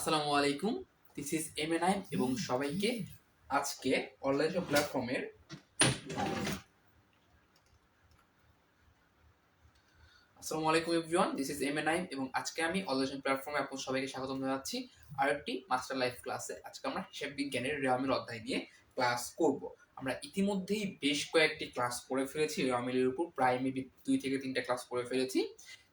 আসসালামু আলাইকুম, this is এমএনআই এবং সবাইকে আজকে অনলাইন প্ল্যাটফর্মের আসসালামু আলাইকুম এভরিওয়ান, দিস ইজ এমএনআই এবং আজকে আমি অনলাইন প্ল্যাটফর্মে আপনাদের সবাইকে স্বাগতম জানাচ্ছি আরেকটি মাস্টার লাইফ ক্লাসে। আজকে আমরা হিসাব বিজ্ঞানের রেওয়ামিল অধ্যায় নিয়ে ক্লাস করব। আমরা ইতিমধ্যেই বেশ কয়েকটি ক্লাস করে ফেলেছি রেওয়ামিলের উপর, প্রায় মেবি 2 থেকে 3টা ক্লাস করে ফেলেছি,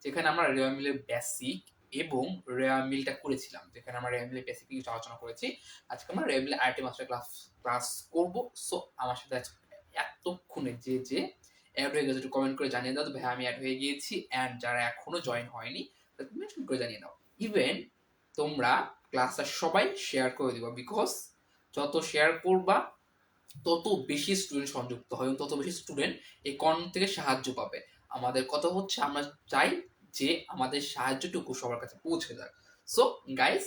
যেখানে আমরা রেওয়ামিলের বেসিক এবং রেওয়ামিলটা করেছিলাম, যেখানে আমরা রেওয়ামিলের বেসিক কিছু আলোচনা করেছি। আজকে আমরা রেওয়ামিলের আরেকটি মাস্টার ক্লাস করব। সো আমার সাথে এতক্ষণে যে অ্যাড হয়ে গেছে একটু কমেন্ট করে জানিয়ে দাও, ভাই আমি অ্যাড হয়ে গিয়েছি। অ্যান্ড যারা এখনো জয়েন হয়নি তাদের মেনশন করে জানিয়ে দাও। ইভেন তোমরা ক্লাসটা সবাই শেয়ার করে দিবা, বিকজ যত শেয়ার করবা তত বেশি স্টুডেন্ট সংযুক্ত হয় এবং তত বেশি স্টুডেন্ট এই কর্নার থেকে সাহায্য পাবে। আমাদের কথা হচ্ছে আমরা চাই যে আমাদের সাহায্যটুকু সবার কাছে পৌঁছে যাক। সো গাইস,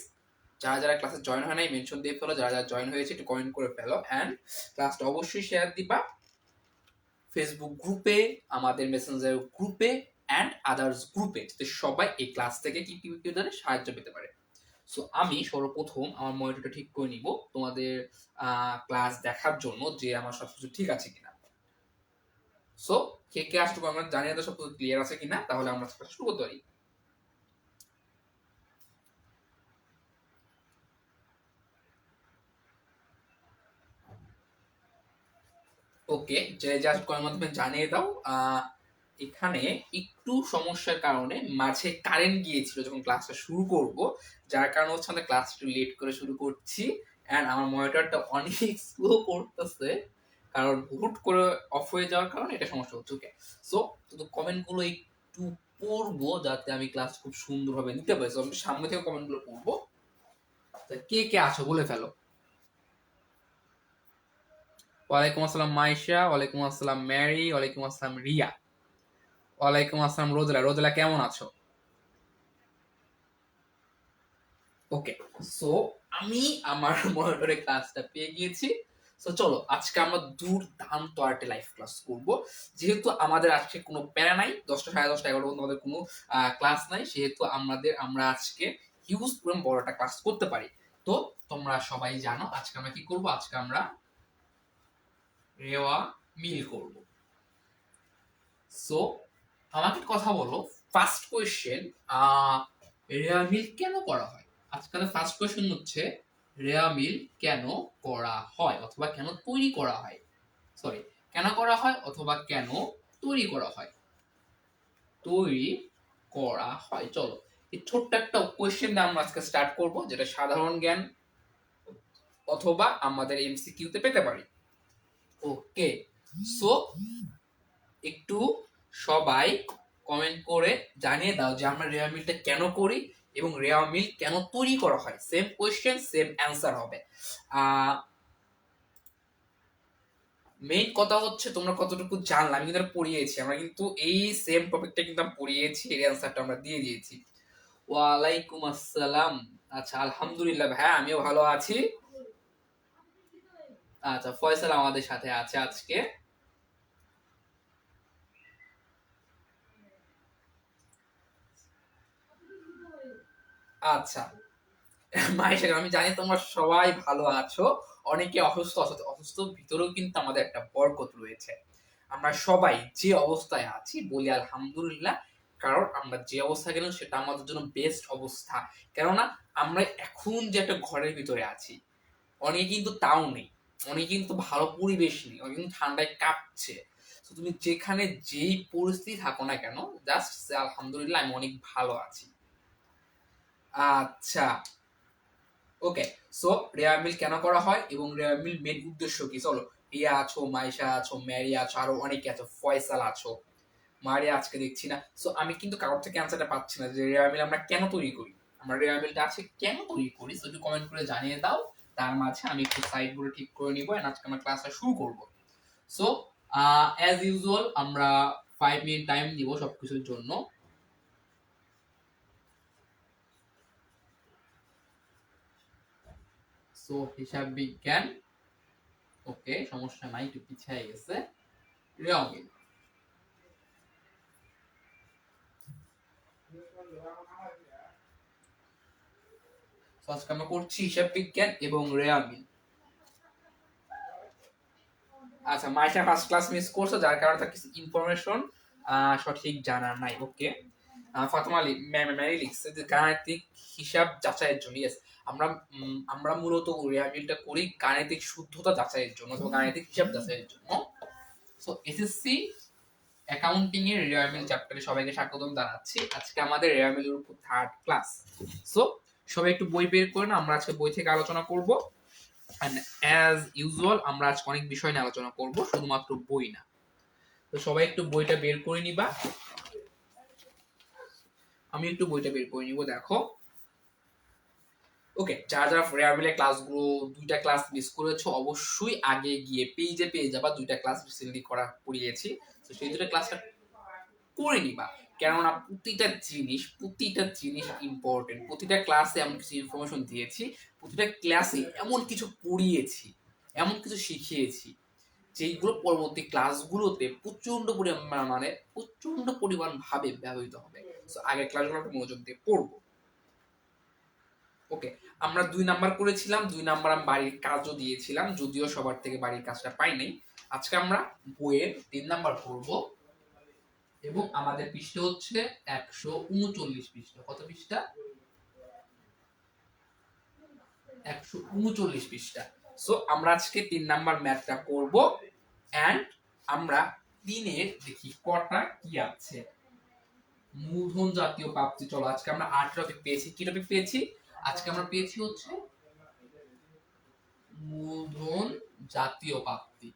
যারা যারা ক্লাসে জয়েন হয় নাই মেনশন দিয়ে ফেলো, যারা যারা জয়েন হয়েছে একটু কমেন্ট করে ফেলো। অ্যান্ড ক্লাসটা অবশ্যই শেয়ার দিবা ফেসবুক গ্রুপে, আমাদের মেসেঞ্জার গ্রুপে অ্যান্ড আদার্স গ্রুপে, যাতে সবাই এই ক্লাস থেকে কি কি সাহায্য পেতে পারে। সো আমি সর্বপ্রথম আমার মনিটরটা ঠিক করে নিব তোমাদের ক্লাস দেখার জন্য যে আমার সবকিছু ঠিক আছে কিনা। সো কে কে আসলে আমরা জানিয়ে দাও সবকিছু ক্লিয়ার আছে কিনা, তাহলে আমরা শুরু করতে পারি। ওকে, যে জাস্ট কয়ের মাধ্যমে জানিয়ে দাও। এখানে একটু সমস্যার কারণে মাঝে কারেন্ট গিয়েছিল যখন ক্লাসটা শুরু করব, যার কারণে হচ্ছে আমাদের ক্লাস একটু লেট করে শুরু করছি। অ্যান্ড আমার মনিটরটা অনেক স্লো করতেছে, কারণ হুট করে অফ হয়ে যাওয়ার কারণে এটা সমস্যা হচ্ছে। ওকে, সো তো কমেন্টগুলো একটু পড়বো যাতে আমি ক্লাস খুব সুন্দরভাবে নিতে পারি। আমি সামনে থেকে কমেন্টগুলো পড়বো। কে কে আছো বলে ফেলো। ওয়ালাইকুম আসসালাম মাইশা, ওয়ালাইকুম আসসালাম ম্যারি, ওয়ালাইকুম আসসালাম রিয়া, ওয়ালাইকুম আসসালাম রোজেলা। রোজেলা কেমন আছো? ওকে, সো আমি আমার মনিটরে ক্লাসটা পেয়ে গিয়েছি। সো চলো আজকে আমরা দুর্দান্ত আর্টে লাইভ ক্লাস করব। যেহেতু আমাদের আজকে কোনো প্যারা নাই, 10টা 10:30 11টা পর্যন্ত আমাদের কোনো ক্লাস নাই, সেহেতু আমরা আজকে হিউজ পুরো বড়টা ক্লাস করতে পারি। তো তোমরা সবাই জানো আজকে আমরা কি করব। আজকে আমরা রেওয়া মিল করব। সো আমাকে কথা বলো, ফার্স্ট কোয়েশ্চেন, রেওয়া মিল কেন করা হয়? আজকাল ফার্স্ট কোয়েশ্চেন হচ্ছে রেওয়া মিল কেন করা হয় অথবা কেন তৈরি করা হয়। সরি, কেন করা হয় অথবা কেন তৈরি করা হয়। তৈরি করা হয়। চলো এই ছোট্ট একটা কোয়েশ্চেন দিয়ে আমরা আজকে স্টার্ট করব, যেটা সাধারণ জ্ঞান অথবা আমাদের এমসিকিউতে পেতে পারি। ওকে, সো একটু সবাই কমেন্ট করে জানিয়ে দাও যে আমরা রেওয়া মিলটা কেন করি এবং রেওয়া মিল কেন তৈরি করা হয়। সেম কোয়েশ্চেন সেম অ্যান্সার হবে। মেইন কথা হচ্ছে তোমরা কতটুকু জানলা, আমি কিন্তু পড়িয়েছি, আমরা কিন্তু এই সেম টপিকটা কিন্তু আমি পড়িয়েছি, এর অ্যান্সারটা আমরা দিয়ে দিয়েছি। ওয়ালাইকুম আসসালাম। আচ্ছা আলহামদুলিল্লাহ ভাই, আমিও ভালো আছি। আচ্ছা ফয়সাল আমাদের সাথে আছে আজকে। আচ্ছা মাইশা, আমি জানি তোমরা সবাই ভালো আছো। অনেকে অসুস্থ অসুস্থ ভিতরেও কিন্তু আমাদের একটা বরকত রয়েছে। আমরা সবাই যে অবস্থায় আছি বলি আলহামদুলিল্লাহ, কারণ আমরা যে অবস্থা গেলাম সেটা আমাদের জন্য বেস্ট অবস্থা। কেননা আমরা এখন যে একটা ঘরের ভিতরে আছি, অনেকে কিন্তু তাও নেই, অনেকে কিন্তু ভালো পরিবেশ নেই, অনেকে কিন্তু ঠান্ডায় কাঁপছে। তো তুমি যেখানে যেই পরিস্থিতি থাকো না কেন, জাস্ট আলহামদুলিল্লাহ আমি অনেক ভালো আছি। আচ্ছা ওকে, সো রেয়ার মিল কেন করা হয় এবং রেয়ার মিল মেন উদ্দেশ্য কি? চলো, রিয়া আছো, মাইশা আছো, ম্যারি আছো, আরো অনেকে আছো, ফয়সাল আছো, মারিয়া আজকে দেখছি না। সো আমি কিন্তু কারোর থেকে অ্যান্সারটা পাচ্ছি না যে রেয়ার মিল আমরা কেন তৈরি করি। আমরা রেয়ার মিলটা আছে কেন তৈরি করি, সো একটু কমেন্ট করে জানিয়ে দাও। তার মাঝে আমি একটু সাইডগুলো ঠিক করে নিব এন্ড আজকে আমরা ক্লাসটা শুরু করব। সো অ্যাজ ইউজুয়াল আমরা 5 মিনিট টাইম দিব সবকিছুর জন্য। সো হিসাব বিজ্ঞান, ওকে সমস্যা নাই, একটু পিছিয়ে গেছে। রেওয়ামিল, তো আজকে আমরা করছি হিসাব বিজ্ঞান এবং রেয়ামিল। আচ্ছা, মাইশা ফার্স্ট ক্লাস মিস করছে, যার কারণে তার কিছু ইনফরমেশন সঠিক জানা নাই। ওকে, ফাতেমা আলী ম্যারি লিখছে যে গাণিতিক হিসাব যাচাইয়ের জন্য। ইয়েস, আমরা আমরা মূলত রেয়ামিলটা করি গাণিতিক শুদ্ধতা যাচাইয়ের জন্য অথবা গাণিতিক হিসাব যাচাইয়ের জন্য। সো এসএসসি অ্যাকাউন্টিং এর রেয়ামিল চ্যাপ্টারে সবাইকে স্বাগতম জানাচ্ছি। আজকে আমাদের রেয়ামিলের উপর থার্ড ক্লাস। সো সবাই একটু বই বের করে না, আমরা আজকে বই থেকে আলোচনা করব। এন্ড অ্যাজ ইউজুয়াল আমরা আজকে অনেক বিষয় নিয়ে আলোচনা করব, শুধুমাত্র বই না। তো সবাই একটু বইটা বের করে নিবা। আমি একটু বইটা বের করে নিব, দেখো। ওকে, যারা যারা রেয়ামিলের ক্লাসগুলো দুইটা ক্লাস মিস করেছো, অবশ্যই আগে গিয়ে পেজে পেয়ে যাবা। দুইটা ক্লাস রিসেন্টলি করিয়েছি, তো সেই দুটো ক্লাসটা করে নিবা। কেননা প্রতিটা জিনিস ইম্পর্টেন্ট। প্রতিটা ক্লাসে এমন কিছু ইনফরমেশন দিয়েছি, প্রতিটা ক্লাসে এমন কিছু পড়িয়েছি, এমন কিছু শিখিয়েছি যেগুলো পরবর্তী ক্লাসগুলোতে প্রচন্ড পরিমাণ ভাবে ব্যবহৃত হবে। সো আগের ক্লাসগুলো একটু মনোযোগ দিয়ে পড়বো। ওকে, আমরা 2 নাম্বার করেছিলাম, 2 নাম্বার আমি বাড়ির কাজও দিয়েছিলাম, যদিও সবার থেকে বাড়ির কাজটা পাই নাই। আজকে আমরা বইয়ের 3 নাম্বার করব এবং আমাদের পৃষ্ঠা হচ্ছে 139 পৃষ্ঠা। কত পৃষ্ঠা? 139 পৃষ্ঠা। সো আমরা আজকে 3 নাম্বার ম্যাথটা করব। এন্ড আমরা 3-এর দেখি কটা কি আছে। মূলধন জাতীয় প্রাপ্তি। চলো, আজকে আমরা 8 টপিক পেয়েছি। কি টপিক পেয়েছি? আজকে আমরা পেয়েছি হচ্ছে মূলধন জাতীয় প্রাপ্তি।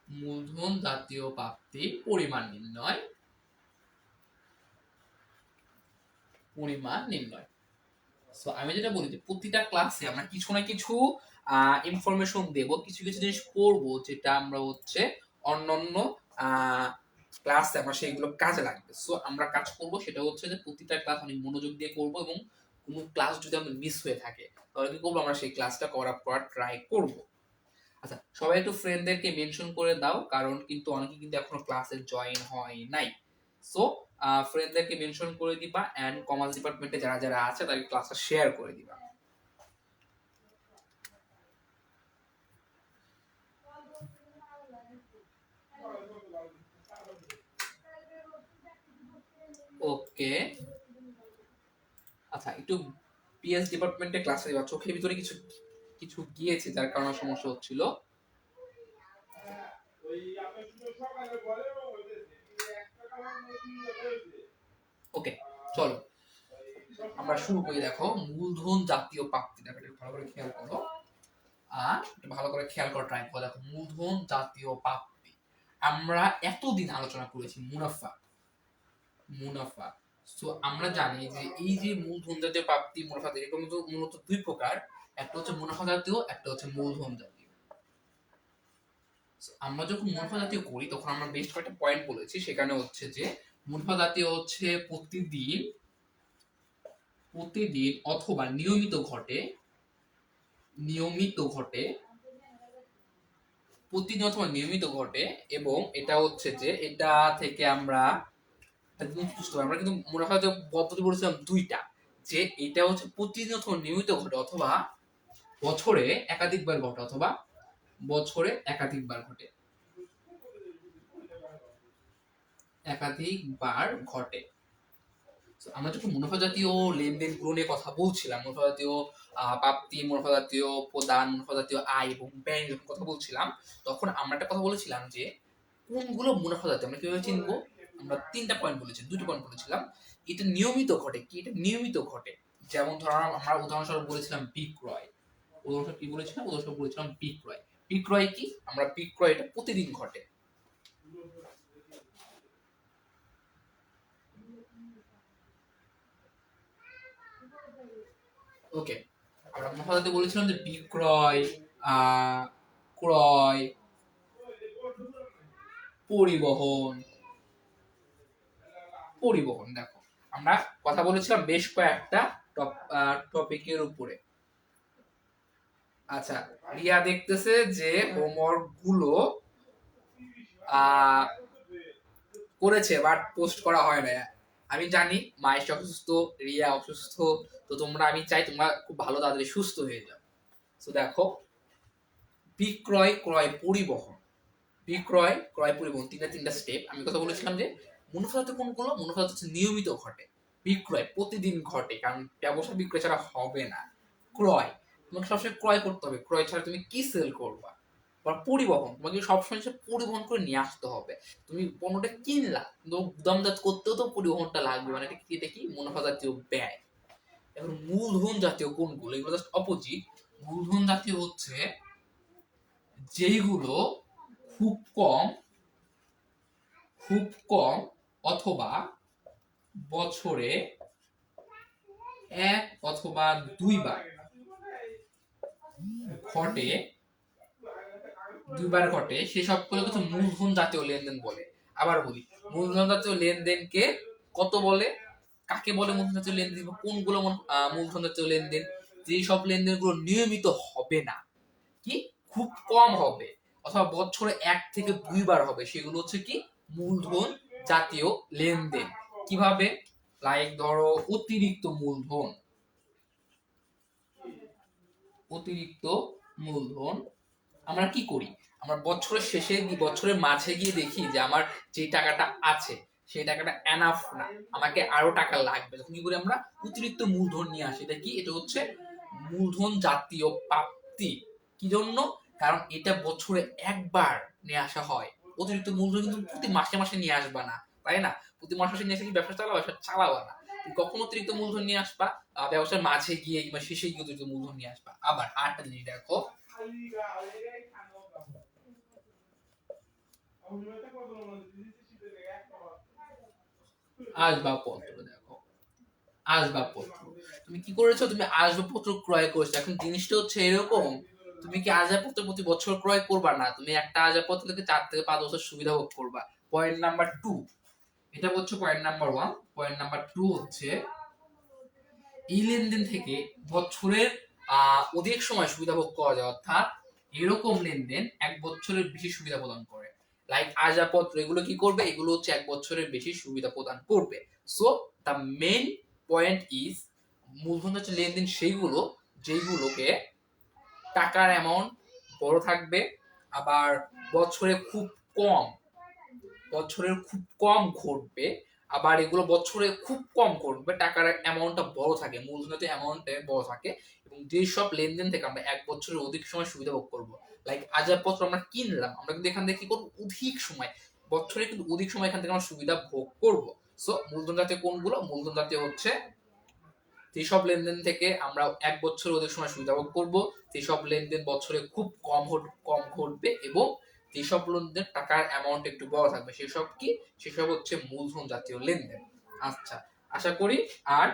মূলধন জাতীয় প্রাপ্তি পরিমাণ নির্ণয়। সো আমি যেটা বলি যে প্রতিটা ক্লাসে আমরা কিছু না কিছু ইনফরমেশন দেব, কিছু কিছু জিনিস পড়বো যেটা আমরা হচ্ছে অন্যান্য ক্লাসে আমরা সেইগুলো কাজে লাগবে। সো আমরা কাজ করব সেটা হচ্ছে যে প্রতিটা ক্লাস অনেক মনোযোগ দিয়ে করব এবং কোনো ক্লাস যদি আমাদের মিস হয়ে থাকে তাহলে কি করবো, আমরা সেই ক্লাসটা করার ট্রাই করব। আচ্ছা, সবাই একটু ফ্রেন্ডদেরকে মেনশন করে দাও, কারণ কিন্তু অনেকে কিন্তু এখনো ক্লাসে জয়েন হয় নাই। সো ফ্রেন্ডদেরকে মেনশন করে দিবা এন্ড কমার্স ডিপার্টমেন্টে যারা যারা আছে তাদের ক্লাসটা শেয়ার করে দিবা। ওকে, আচ্ছা, একটু পিএস ডিপার্টমেন্টে ক্লাসে দিবা। চোখের ভিতরে কিছু কিছু গিয়েছে যার কারণে সমস্যা হচ্ছিল। ওকে, চলো আমরা শুরু করি। দেখো, মূলধন জাতীয় প্রাপ্তি। দেখো, ভালো করে খেয়াল করো, ভালো করে খেয়াল করে ট্রাই করো। দেখো, মূলধন জাতীয় প্রাপ্তি আমরা এতদিন আলোচনা করেছি মুনাফা। সো আমরা জানি যে এই যে মূলধন জাতীয় প্রাপ্তি, মুনাফা এরকম মূলত দুই প্রকার। একটা হচ্ছে মুনাফা জাতীয়, একটা হচ্ছে মূলধন জাতীয়। আমরা যখন মুনাফা জাতীয় করি তখন আমরা বেশ কয়েকটা পয়েন্ট বলেছি। সেখানে হচ্ছে যে মুনাফা জাতীয় হচ্ছে প্রতিদিন অথবা নিয়মিত ঘটে, প্রতিদিন অথবা নিয়মিত ঘটে এবং এটা হচ্ছে যে এটা থেকে আমরা আমরা কিন্তু মুনাফা জাতীয় পদ্ধতি বলেছিলাম দুইটা, যে এটা হচ্ছে প্রতিদিন অথবা নিয়মিত ঘটে অথবা বছরে একাধিকবার ঘটে। আমরা যখন মুনাফা জাতীয় লেনদেন গুলো নিয়ে কথা বলছিলাম, মুনাফা জাতীয় প্রাপ্তি, মুনাফা জাতীয় প্রদান, মুনাফা জাতীয় আয় এবং ব্যয় যখন কথা বলছিলাম, তখন আমরা একটা কথা বলেছিলাম যে কোনগুলো মুনাফা জাতীয় আমরা কিভাবে চিনবো। আমরা 3টা পয়েন্ট বলেছি, 2টি পয়েন্ট বলেছিলাম। এটা নিয়মিত ঘটে। কি এটা নিয়মিত ঘটে? যেমন ধরো আমরা উদাহরণস্বরূপ বলেছিলাম বিক্রয়। উদাহরণস্বরূপ বলেছিলাম বিক্রয়। বিক্রয় কি? আমরা বিক্রয় এটা প্রতিদিন ঘটে। ওকে, আমরা মুনাফা জাতীয় বলেছিলাম যে বিক্রয়, ক্রয়, পরিবহন। দেখো, আমরা কথা বলেছিলাম বেশ কয়েকটা টপিকের উপরে। আচ্ছা, রিয়া দেখতেছে যে হোমওয়ার্ক গুলো করেছে বাট পোস্ট করা হয় না। আমি জানি মায়েশ অসুস্থ, রিয়া অসুস্থ, তো তোমরা, আমি চাই তোমরা খুব ভালো তাড়াতাড়ি সুস্থ হয়ে যাও। তো দেখো, বিক্রয়, ক্রয়, পরিবহন। বিক্রয়, ক্রয়, পরিবহন, তিনটা স্টেপ। আমি কথা বলেছিলাম যে মুনাফা কোনগুলো? মুনাফা হচ্ছে নিয়মিত ঘটে, বিক্রয় প্রতিদিন ঘটে, কারণ ব্যবসা বিক্রয় ছাড়া হবে না। ক্রয়, তোমাকে সবসময় ক্রয় করতে হবে, ক্রয় ছাড়া তুমি কি সেল করবা? বা পরিবহন, তোমাকে সবসময় পরিবহন করে নিয়ে আসতে হবে। তুমি পণ্যটা কিনলা, কিন্তু গুদামজাত করতেও তো পরিবহনটা লাগবে, মানে এটা কি মুনাফা জাতীয় ব্যয়। এখন মূলধন জাতীয় কোনগুলো? এগুলো জাস্ট অপোজিট। মূলধন জাতীয় হচ্ছে যেইগুলো খুব কম অথবা বছরে 1 অথবা 2 বার ঘটে, সে সবগুলো কিছু মূলধন জাতীয় লেনদেন বলে। আবার বলি, মূলধন জাতীয় লেনদেনকে কত বলে, কাকে বলে মূলধন জাতীয় লেনদেন? কোনগুলো মূলধন জাতীয় লেনদেন? যে সব লেনদেনগুলো নিয়মিত হবে না, কি খুব কম হবে, অথবা বছরে 1 থেকে 2 বার হবে, সেগুলো হচ্ছে কি মূলধন জাতীয় লেনদেন। কিভাবে? লাইক ধরো অতিরিক্ত মূলধন। আমরা কি করি? আমরা বছরের শেষে, বছরের মাঝে গিয়ে দেখি যে আমার যে টাকাটা আছে সেই টাকাটা এনাফ না, আমাকে আরো টাকা লাগবে, তখন কি করি? আমরা অতিরিক্ত মূলধন নিয়ে আসি। এটা কি? এটা হচ্ছে মূলধন জাতীয় প্রাপ্তি। কি জন্য? কারণ এটা বছরে একবার নিয়ে আসা হয়। অতিরিক্ত মূলধন কিন্তু প্রতি মাসে মাসে নিয়ে আসবা না, তাই না? প্রতি মাসে নিয়ে এসে কি ব্যবসা চালাবা? চালাবা না। কখন অতিরিক্ত মূলধন নিয়ে আসবা? ব্যবসার মাঝে গিয়ে কিংবা শেষে গিয়ে অতিরিক্ত মূলধন নিয়ে আসবা। আবার আরেকটা জিনিস দেখো, আসবাবপত্র। দেখো, আসবাবপত্র, তুমি কি করেছো? তুমি আসবাবপত্র ক্রয় করেছো। এখন জিনিসটা হচ্ছে এরকম, তুমি কি আসবাবপত্র প্রতি বছর ক্রয় করবা না, তুমি একটা আসবাবপত্র থেকে 4 থেকে 5 বছর সুবিধা ভোগ করবা। পয়েন্ট নাম্বার 2, এটা হচ্ছে পয়েন্ট নাম্বার 1। পয়েন্ট নাম্বার 2 হচ্ছে এই লেনদেন থেকে বছরের অধিক সময় সুবিধা ভোগ করা যায়, অর্থাৎ এরকম লেনদেন 1 বছরের বেশি সুবিধা প্রদান করে। লাইক আসবাবপত্র, এগুলো কি করবে? এগুলো হচ্ছে 1 বছরের বেশি সুবিধা প্রদান করবে। So the main point is, মূলধন হচ্ছে লেনদেন সেইগুলো যেগুলোকে টাকার অ্যামাউন্ট বড় থাকবে, আবার বছরের খুব কম ঘটবে, আবার এগুলো বছরে খুব কম ঘটবে, টাকার অ্যামাউন্টটা বড় থাকে, মূলধনের অ্যামাউন্টটা বড় থাকে, এবং যেই সব লেনদেন থেকে আমরা 1 বছরের অধিক সময় সুবিধা ভোগ করবো। লাইক আসবাবপত্র আমরা কিনলাম, আমরা কিন্তু এখান থেকে কি করবো? অধিক সময়, বছরে কিন্তু অধিক সময় এখান থেকে আমরা সুবিধা ভোগ করবো। সো মূলধন জাতীয় কোনগুলো? মূলধন জাতীয় হচ্ছে যেসব লেনদেন থেকে আমরা 1 বছরের অধিক সময় সুবিধা ভোগ করবো, যেসব লেনদেন বছরে খুব কম ঘটবে, এবং যেসব লেনদেন টাকার অ্যামাউন্ট একটু বড় থাকবে, সেসব হচ্ছে মূলধন জাতীয় লেনদেন। আচ্ছা, আশা করি আর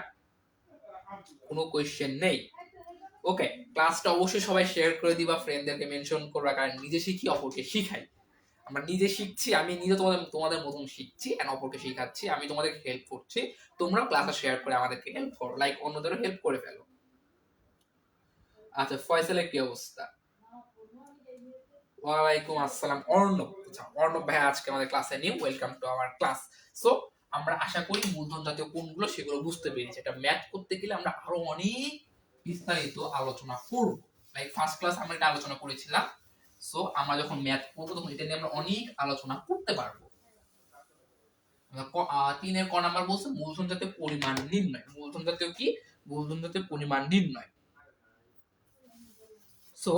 কোনো কোয়েশ্চেন নেই। ওকে, ক্লাসটা অবশ্যই সবাই শেয়ার করে দিবা, ফ্রেন্ডদেরকে মেনশন করবা, কারণ নিজে শিখি অপরকে শিখাই। আমরা নিজে শিখছি, আমি নিজে তোমাদের মতন শিখছি এন্ড অপরকে শেখাচ্ছি, আমি তোমাদের হেল্প করছি, তোমরা ক্লাসে শেয়ার করে আমাদেরকে হেল্প করো, লাইক অন্যদেরও হেল্প করে ফেলো। আচ্ছা, ফয়সালের কি অবস্থা? ওয়ালাইকুম আসসালাম। অর্ণব, আচ্ছা অর্ণব ভাই আজকে আমাদের ক্লাসে new, welcome to our class. So আমরা আশা করি মূলধন জাতীয় কোনগুলো সেগুলো বুঝতে পেরেছি। এটা ম্যাথ করতে গেলে আমরা আরো অনেক বিস্তারিত আলোচনা করব, লাইক ফার্স্ট ক্লাস আমরা এটা আলোচনা করেছিলাম। সো আমরা যখন ম্যাথ করবো তখন এটা নিয়ে আমরা অনেক আলোচনা করতে পারবো। 3 এর ক নাম্বার বলছে মূলধন জাতীয় পরিমাণ নির্ণয়। মূলধন জাতীয় কি? মূলধন জাতীয় পরিমাণ নির্ণয়। সো